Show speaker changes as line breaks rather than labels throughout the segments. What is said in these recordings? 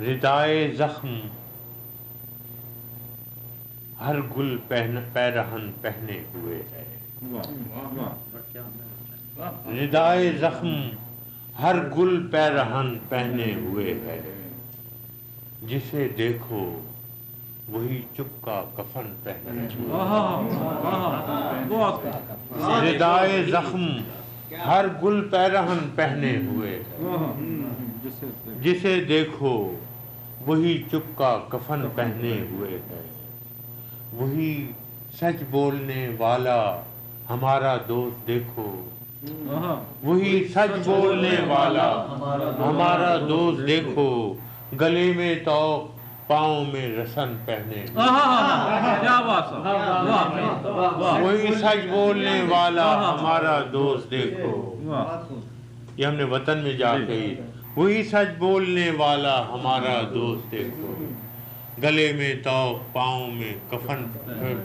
ردائے زخم ہر گل پیرہن پہنے ہوئے ہے، ردائے زخم ہر گل پیرہن پہنے ہوئے ہے، جسے دیکھو وہی چپکا کفن پہنے ہوئے، ردائے زخم ہر گل پیرہن پہنے ہوئے ہے، جسے دیکھو وہی چپکا کفن پہنے ہوئے ہے، وہی سچ بولنے والا ہمارا دوست دیکھو، وہی سچ بولنے والا ہمارا دوست دیکھو، گلے میں طوق پاؤں میں رسن پہنے وہی سچ بولنے والا ہمارا دوست دیکھو، یہ ہم نے وطن میں جا کے وہی سچ بولنے والا ہمارا دوست دیکھو، گلے میں طوق پاؤں میں کفن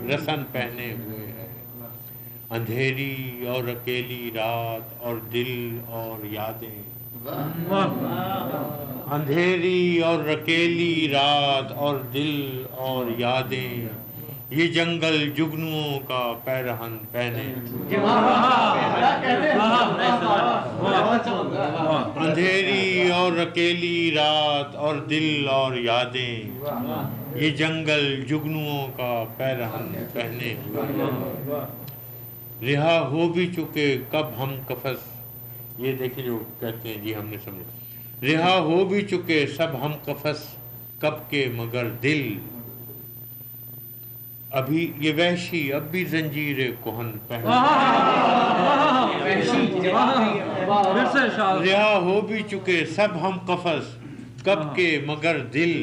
رسن پہنے ہوئے ہے، اندھیری اور اکیلی رات اور دل اور یادیں، اندھیری اور اکیلی رات اور دل اور یادیں، یہ جنگل جگنوؤں کا پیرہن پہنے، اندھیری اور اکیلی رات اور دل اور یادیں، یہ جنگل جگنوؤں کا پیرہن پہنے ہوئے، رہا ہو بھی چکے کب ہم قفس، یہ دیکھیں جو کہتے ہیں جی ہم نے سمجھا، رہا ہو بھی چکے سب ہم قفس کب کے مگر دل، ابھی یہ وحشی اب بھی زنجیر کہن پہنے، رہا ہو بھی چکے سب ہم قفس کب کے مگر دل،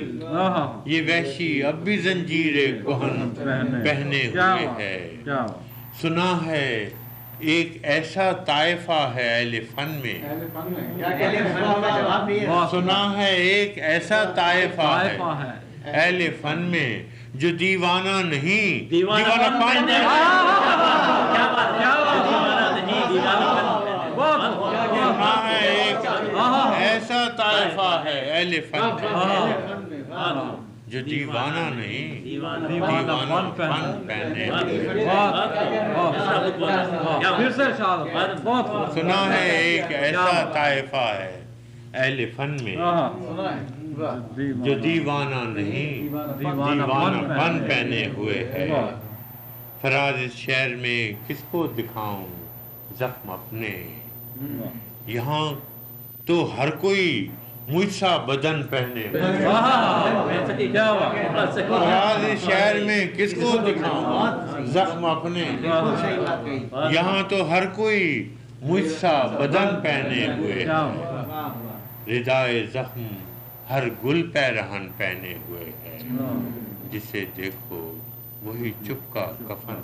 یہ وحشی اب بھی زنجیر کہن پہنے ہوئے ہے، سنا ہے ایک ایسا طائفہ ہے اہل فن میں، سنا ہے ایک ایسا طائفہ ہے اہل فن میں جو دیوانہ نہیں، دیوانہ پن، سنا ہے ایک ایسا طائفہ ہے اہل فن میں جو دیوانہ نہیں، دیوانہ پن پہنے، سنا ہے ایک ایسا طائفہ ہے اہل فن میں جو دیوانہ نہیں، دیوانہ پن پہنے ہوئے ہے، فراز اس شہر میں کس کو دکھاؤں زخم اپنے، یہاں تو ہر کوئی مجھ سا بدن پہنے، فراز اس شہر میں کس کو دکھاؤں زخم اپنے، یہاں تو ہر کوئی مجھ سا بدن پہنے ہوئے ہے، ردائے زخم ہر گل پیرہن پہنے ہوئے ہے، جسے دیکھو وہی چپکا کفن